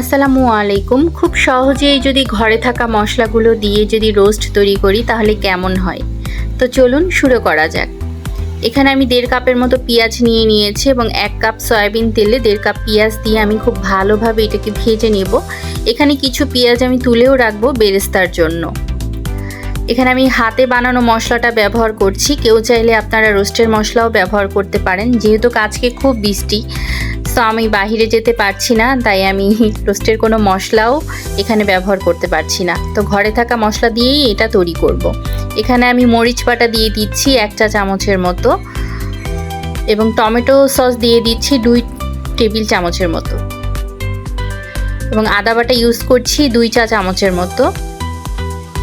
আসসালামু আলাইকুম। খুব সহজেই যদি ঘরে থাকা মশলাগুলো দিয়ে যদি রোস্ট তৈরি করি তাহলে কেমন হয়, তো চলুন শুরু করা যাক। এখানে আমি 1.5 কাপের মতো পেঁয়াজ নিয়ে নিয়েছি এবং 1 কাপ সয়াবিন তেলে 1.5 কাপ পেঁয়াজ দিয়ে আমি খুব ভালোভাবে এটাকে ভেজে নেব। এখানে কিছু পেঁয়াজ আমি তুলেও রাখবো বেরেস্তার জন্য। এখানে আমি হাতে বানানো মশলাটা ব্যবহার করছি, কেউ চাইলে আপনারা রোস্টের মশলাও ব্যবহার করতে পারেন। যেহেতু আজকে খুব বৃষ্টি, তো আমি বাহিরে যেতে পারছি না, তাই আমি রোস্টের কোনো মশলাও এখানে ব্যবহার করতে পারছি না। তো ঘরে থাকা মশলা দিয়েই এটা তৈরি করব। এখানে আমি মরিচ বাটা দিয়ে দিচ্ছি 1 চা চামচের মতো এবং টমেটো সস দিয়ে দিচ্ছি 2 টেবিল চামচের মতো এবং আদা বাটা ইউজ করছি 2 চা চামচের মতো।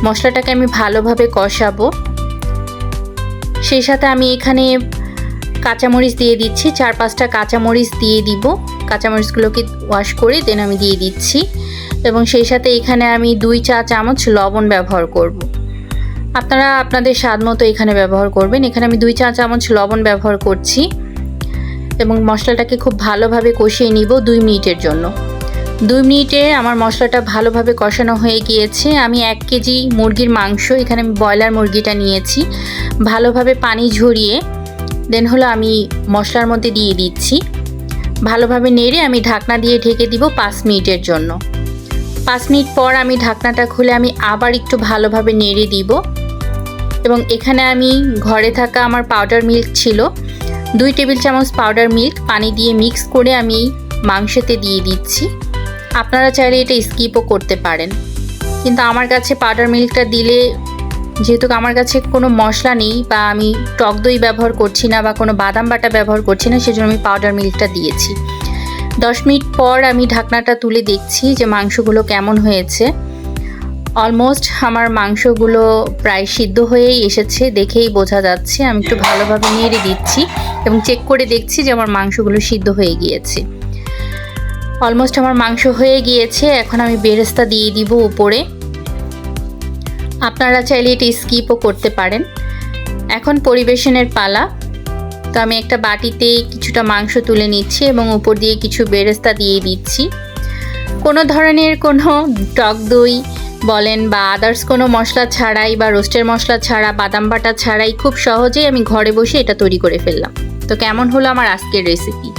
মশলাটাকে আমি ভালোভাবে কষাবো। সেই সাথে আমি এখানে কাঁচামরিচ দিয়ে দিচ্ছি, 4-5টা কাঁচামরিচ দিয়ে দিব। কাঁচামরিচগুলোকে ওয়াশ করে দেন আমি দিয়ে দিচ্ছি এবং সেই সাথে এখানে আমি 2 চা চামচ লবণ ব্যবহার করব। আপনারা আপনাদের স্বাদ মতো এখানে ব্যবহার করবেন। এখানে আমি 2 চা চামচ লবণ ব্যবহার করছি এবং মশলাটাকে খুব ভালোভাবে কষিয়ে নিব 2 মিনিটের জন্য। 2 মিনিটে আমার মশলাটা ভালোভাবে কষানো হয়ে গিয়েছে। আমি 1 কেজি মুরগির মাংস, এখানে আমি ব্রয়লার মুরগিটা নিয়েছি, ভালোভাবে পানি ঝরিয়ে দেন হলো আমি মশলার মধ্যে দিয়ে দিচ্ছি। ভালোভাবে নেড়ে আমি ঢাকনা দিয়ে ঢেকে দিব 5 মিনিটের জন্য। 5 মিনিট পর আমি ঢাকনাটা খুলে আমি আবার একটু ভালোভাবে নেড়ে দিব এবং এখানে আমি ঘরে থাকা আমার পাউডার মিল্ক ছিল, 2 টেবিল চামচ পাউডার মিল্ক পানি দিয়ে মিক্স করে আমি মাংসতে দিয়ে দিচ্ছি। আপনারা চাইলে এটা স্কিপও করতে পারেন, কিন্তু আমার কাছে পাউডার মিল্কটা দিলে, যেহেতু আমার কাছে কোনো মশলা নেই বা আমি টক দই ব্যবহার করছি না বা কোনো বাদাম বাটা ব্যবহার করছি না, সেজন্য আমি পাউডার মিল্কটা দিয়েছি। 10 মিনিট পর আমি ঢাকনাটা তুলে দেখছি যে মাংসগুলো কেমন হয়েছে। অলমোস্ট আমার মাংসগুলো প্রায় সিদ্ধ হয়েই এসেছে, দেখেই বোঝা যাচ্ছে। আমি একটু ভালোভাবে নেড়ে দিচ্ছি এবং চেক করে দেখছি যে আমার মাংসগুলো সিদ্ধ হয়ে গিয়েছে। অলমোস্ট আমার মাংস হয়ে গিয়েছে। এখন আমি বেরেস্তা দিয়ে দিব উপরে। আপনারা চাইলে এটা স্কিপও করতে পারেন। এখন পরিবেশনের পালা। তো আমি একটা বাটিতে কিছুটা মাংস তুলে নিচ্ছি এবং উপর দিয়ে কিছু বেরেস্তা দিয়ে দিচ্ছি। কোনো ধরনের কোনো টক দই বলেন বা আদার্স কোনো মশলা ছাড়াই বা রোস্টের মশলা ছাড়া, বাদাম বাটা ছাড়াই খুব সহজেই আমি ঘরে বসে এটা তৈরি করে ফেললাম। তো কেমন হলো আমার আজকের রেসিপি?